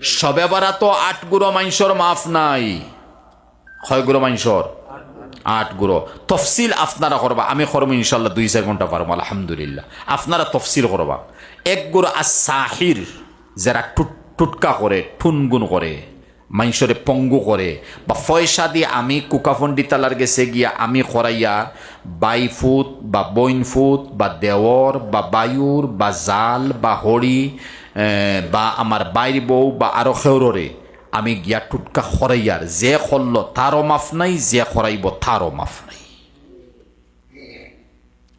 সবে বারাত 8 গুরো মাইনসর মাফ নাই। কয় গুরো মাইনসর? 8 গুরো। তফসিল আপনারা করবা, আমি করব ইনশাল্লাহ 2-4 ঘন্টা পারবো আলহামদুলিল্লাহ। আপনারা তফসিল করবা। 1 গুরো আসাহির, যারা টুটকা করে, ঠুনগুন করে, মাইনসরে পঙ্গু করে, বা পয়সা দিয়ে আমি কুকাফন্ডি তালার গেছে গিয়া আমি খরাইয়া বাই ফুট বা বইন ফুট বা দেওর বা বায়ুর বা জাল বা হরি বা আমার বাইর বউ বা আরো খেউরে আমি গিয়া টুটকা খরাইয়ার, যে খরল তারও মাফ নাই, যে খরাইব তারও মাফ নাই।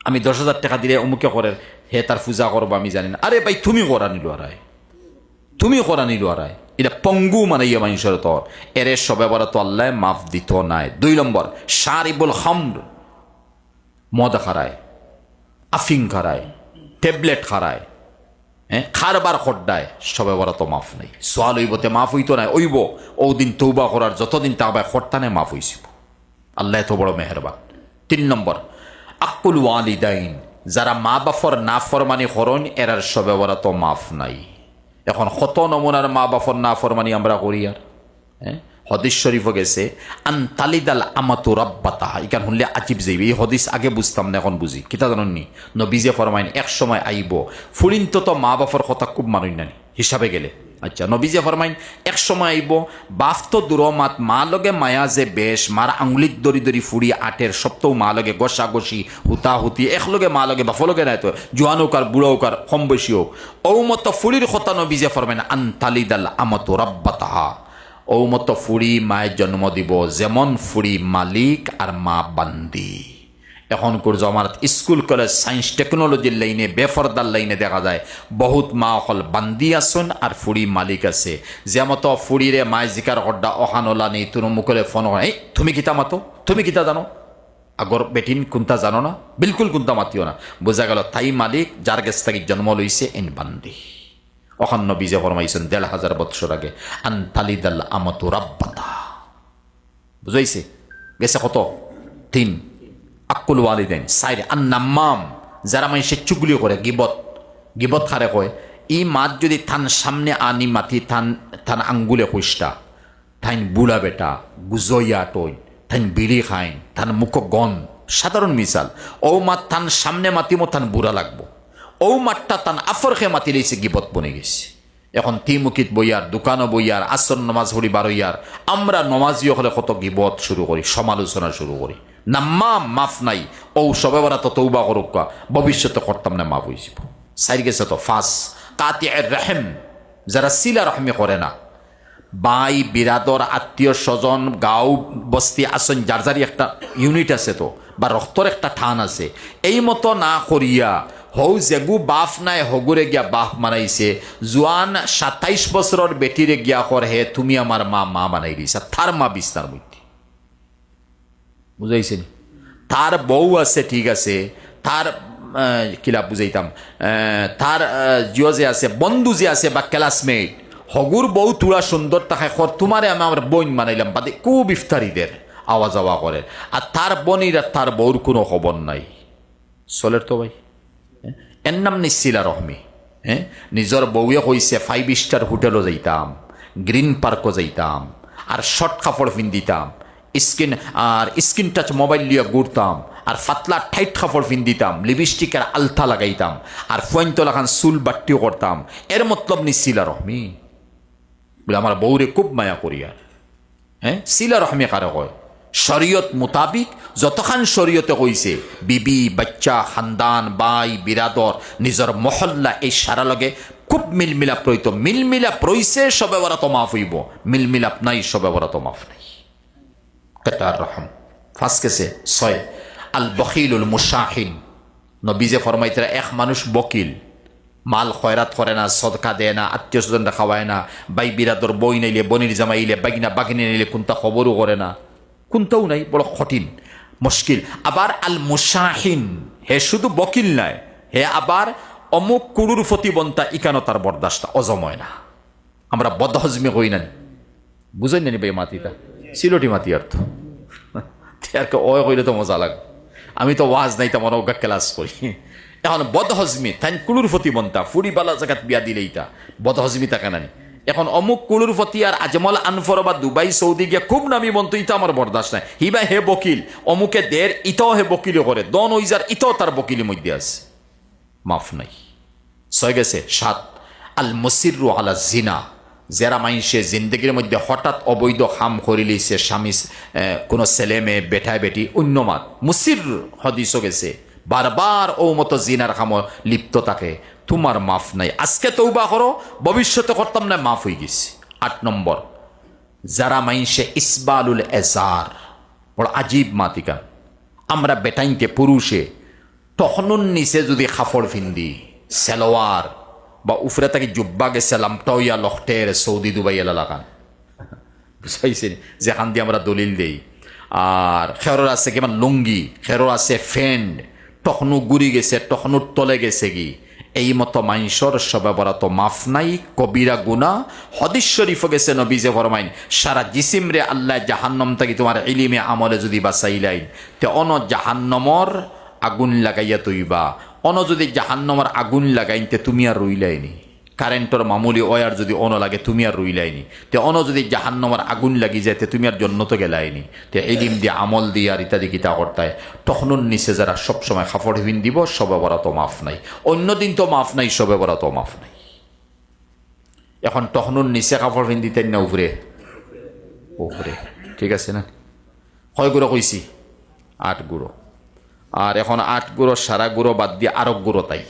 আমি 10,000 টাকা দিলে অমুকে করে, হে তার পূজা করবো আমি জানি না। আরে ভাই তুমি করা নিল আরাই, তুমি করা নিল আরাই, এটা পঙ্গু মানে ইয়ে মানুষের তোর এরে সবে বড় তো আল্লাহ মাফ দিত নাই। 2 নম্বর শারিবুল খামর, মদ খারায়, আফিং খারায়, ট্যাবলেট খারায়, হ্যাঁ খারবার খড্ডায়, সবে বড় তো মাফ নেই। সোয়াল হইবতে মাফ হইতো নাই, ওইব ও দিন তৌবা করার যতদিন তাবায় খরতানে মাফ হইছিল। আল্লাহ এত বড় মেহেরবান। 3 নম্বর আকুল ওয়ালিদাইন, যারা মা বাফর না ফরমানি করন এরার সবে বড় তো মাফ নাই। এখন কত নমুনার মা বাফর না ফরমানি আমরা করি আর। হ্যাঁ হদিস শরীফ গেছে আন তালিদাল আমাতু রাব্বাতাহা, ইকান শুনলে আজিব যাইবে। এই হদিস আগে বুঝতাম না, এখন বুঝি। কিতা জাননি নবীজে ফরমাইন এক সময় আইব ফুরিন তো মা বাফর কথা খুব মানুষ নানি হিসাবে গেলে। আচ্ছা নবীজে ফরমাইন এক সময় আইব বাফ তো দূরমাত মা লগে মায়া যে বেশ, মার আঙুলিত দরি দরি ফুড়ি আটের সপ্তাহ মা লগে গসা গসি হুতা হুতি একলগে মা লগে বাফ লগে নাই তো জোয়ান হোক আর বুড়ো হোক আর কম বেশি হোক, ও মতো ফুড়ির কথা নবীজে ফরমাইন আন তালিদাল আমাতু রাব্বাতাহা, ও মতো ফুড়ি মায়ের জন্ম দিব যেমন ফুড়ি মালিক আর মা বান্দি। এখন কোর জমানাত স্কুল কলেজ সায়েন্স টেকনোলজির লাইনে বেফরদার লাইনে দেখা যায় বহুত মা অকল বান্দি আসুন আর ফুড়ি মালিক আছে। যেমতো ফুড়িরে মায় জিকার হড্ডা অহানলা নেই তুনো মুখলে ফোন হয়, তুমি কিতা মাতো, তুমি কিতা জানো, আগর বেটিন কোনটা জানো না, বিলকুল কোনটা মাতিও না। বোঝা গেল তাই মালিক যার কাছ থেকে জন্ম লইছে এন বান্দি। অখন নবীজে ফরমাইছেন 1,500 বৎসর আগে আন তালিদাল আমাতু রাব্বাতা। বুঝাইছে গেছে কত? 3 আকুল ওয়ালিদাইন। 4 আন নাম্মাম, যারা মানুষের চুগলি করে, গিবত খারে কয়, ই মাত যদি থান সামনে আনি মাতি থান আঙ্গুলে কইষ্টা, থাইন বুড়া বেটা গুজইয়া টই, থাইন বিড়ি খাইন, থান মুখ গন, সাধারণ মিসাল। ও মাত থান সামনে মাতিমো থান বুড়া লাগবো, ও মাঠটা তান আফরখে মাতি লইছে গিবত বনে গেছে। এখন তিমুকিত বইয়ার, দোকানও বইয়ার, আসর নমাজ হরি বারইয়ার, আমরা নমাজিও হলে কত গিবত শুরু করি, সমালোচনা শুরু করি। নাম্মাম মাফ নাই, ও সবে বরা তো তৌবা করুক, ভবিষ্যতে করতাম না, মাফ হয়েছিল। 4 গেছে তো 5 কাতিউর রহিম, যারা সিলা রহমি করে না, বাই বিরাদর আত্মীয় স্বজন গাঁও বস্তি আসন যার যারি একটা ইউনিট আছে তো, বা রক্তর একটা ঠান আছে, এই মতো না করিয়া হৌ যেগু বাফ নাই হগুরে গিয়া বাফ মানাইছে, জোয়ান 27 বছরের বেটিরে গিয়া কর হে তুমি আমার মা, মা বানাই দিছা, তার মা বিস্তার মধ্যে। বুঝাইছে নি? তার বউ আছে ঠিক আছে, তার কিলা বুঝাইতাম, তার জিও যে আছে, বন্ধু যে আছে বা ক্লাসমেট, হগুর বউ তুলা সুন্দর তাকে কর তোমারে আমি আমার বোন মানাইলাম, বাদে খুব ইফতারিদের আওয়াজ আওয়া করে, আর তার বোনির আর তার বউর কোনো খবর নাই। চলের তো ভাই, এর নাম নিশ্চিলা রহমি। হ্যাঁ নিজের বউয়ে কইছে 5 স্টার হোটেলও যাইতাম, গ্রিন পার্কও যাইতাম, আর শর্ট কাপড় পিন্দিতাম, স্কিন টাচ মোবাইল লিয়ে ঘুরতাম, আর পাতলা টাইট কাপড় পিন্দিতাম, লিপস্টিকের আলতা লাগাইতাম, আর ফোনতলা খান চুল বাট্টিও করতাম। এর মতলব নিশ্চিলা রহমি বলে আমার বউরে খুব মায়া করি। আর হ্যাঁ সিলা রহমি কারে কয়? শরীয়ত মোতাবিক যতখান শরীয়তে কইছে বিবি বাচ্চা খানদান বাই বিরাদর নিজের মহল্লা এই সারা লগে খুব মিলমিলাপ রইত। মিলমিলাপ রইছে সবে বরা তো মাফ হইব, মিলমিলাপ নাই সবে বরা তো মাফ নাই। কাতার রহম। ফার্স্ট কেসে 6 আল বখিলুল মুশাহিন, নবীজে ফরমাইতে এক মানুষ বকিল, মাল খয়রাত করে না, সদকা দেয় না, আত্মীয় স্বজনরা খাওয়ায় না, বাই বিরাদর বই নাইলে বনির জামাইলে বাগিনা বাগিনে নিলে কোনটা খবরও করে না, কোনটাও নাই, বড় কঠিন মুশকিল। আবার আল মুশাহিন, হে শুধু বকিল নাই, হে আবার অমুক কুরুর ফতিবন্তা ইকানো তার বরদাস্ত অজময় না। আমরা বদহজমি কই না, বুঝেন নানি ভাই মাতিটা সিলটি মাতি অর্থ ওই কইলে তো মজা লাগে। আমি তো ওয়াজ নাই তেমন অজ্ঞা ক্লাস করি। এখন বদহজমি তাই কুলুর ফতিবন্তা ফুড়ি বালা জায়গাত বিয়া দিলেইতা বদহজমি তাকে নানি এখন অমুক কুলুর ফতি আর আজমল আনফর বা দুবাই সৌদি গিয়া খুব নামি বন্ধু ইটা আমার বরদাস্ত নাই হিবা হে বকিল অমুকে দের ইটাও হে বকিলি করে দন ওইজার ইটাও তার বকিলি মধ্যে আছে মাফ নাই ছয় গেছে 7 আল মুসিরু আলা জিনা যারা মাইনসে জিন্দগির মধ্যে হঠাৎ অবৈধ খাম করে লইছে স্বামী কোনো ছেলে মেয়ে বেঠায় বেটি অন্যমাত মুসির হদিস গেছে বারবার ও মতো জিনার খাম লিপ্ত থাকে তোমার মাফ নাই আজকে তৌবা করো ভবিষ্যতে করতাম না মাফ হয়ে গেছে 8 নম্বর যারা মাইনসে ইসবালুল এজার বড় আজীব মাতিকা আমরা বেটাইনকে পুরুষে তখনুন নিচে যদি খাফড় ফিন্দি সেলোয়ার বা উফরে তাকে জুব্বা গেছে লামটাইয়া লখটের সৌদি দুবাই এলা লাগান বুঝাইছেন যেখান দিয়ে আমরা দলিল দেই আর খেরর আছে কিমান লুঙ্গি খেরর আছে ফ্যান্ড তখনও গুড়ি গেছে তখনও তলে গেছে কি এই মতো মাইনসর সবে বরা তো মাফ নাই কবিরা গুনা হদিস শরীফ গেছে নবীজে ফরমাইন সারা জিসিম রে আল্লাহ জাহান্নম থাকি তোমার ইলিমে আমলে যদি বাঁচাইলাইন তে অন জাহান্নমর আগুন লাগাইয়া তৈবা অন যদি জাহান্নমর আগুন লাগাইনতে তুমি আর রইলাইনি কারেন্টর মামুলি ওয়ার যদি অন লাগে তুমি আর রইলাইনি তে অন যদি জাহান্নমর আগুন লাগি যাইতে তুমি আর জন্নত গেলাইনি তে ইলিম দিয়ে আমল দিয়ে আর ইত্যাদি কিতা করতায় তখনও নিচে যারা সবসময় খাফড় হিন দিব সবে বরা তো মাফ নাই অন্যদিন তো মাফ নাই সবে বরা তো মাফ নাই এখন তখনও নিচে খাফড় হিন দিতেন না উপরে উপরে ঠিক আছে না কয় গুঁড়ো কইছি 8 গুঁড়ো আর এখন 8 গুঁড়ো সারা গুঁড়ো বাদ দিয়ে আরক গুঁড়ো তাই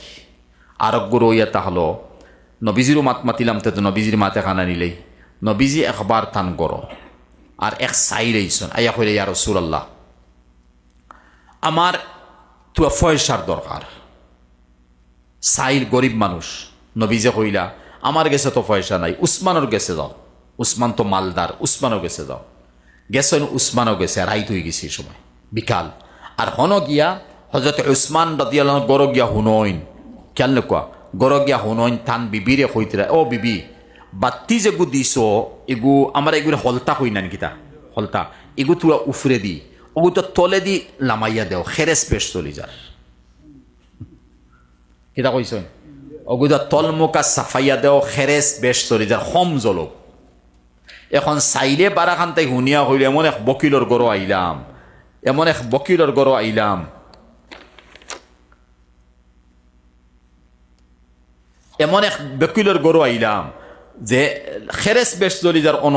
আরক গুঁড়ো ইয়া তাহলো নবীজিরও মাত মাতিলাম তো নবীজির মাতে খানা নিলেই নবীজি একবার থান করো আর এক সাইড আইসন আইয়া কইলে ইয়া রাসূলুল্লাহ আমার তো পয়সার দরকার সাইল গরিব মানুষ নবীজে কইলা আমার গেছে তো পয়সা নাই উসমানের গেছে যাও উসমান তো মালদার উসমানও গেছে যাও গেছেন উসমানও গেছে রাইত হয়ে গেছে এই সময় বিকাল আর হন গিয়া হজরত উসমান রাদিয়াল্লাহু আনহু গড় গিয়া হুনইন কেন কোয়া গড় গিয়া হুনইন থান বিবিরে কইতরা ও বিবি বাত্তি যেগু দিছ এগু আমার এগুলো হলতা কই নান কিতা হলতা এগু তুরা উফরে দি ওগু তো তলে দি লামাইয়া দেও খেরেস পেশ চলি যার কিতা কইছেন ওগু তো তলমুকা সাফাইয়া দেও খেরেস বেশ চলি যার হম জলক এখন চাইলে বারাখান তাই হুনিয়া হইলে এমন এক বকিলর গড় আইলাম এমন এক বকিলর গড় আইলাম এমন এক বকিলর গড় আইলাম যে খেরেস বেশ চলি যার অন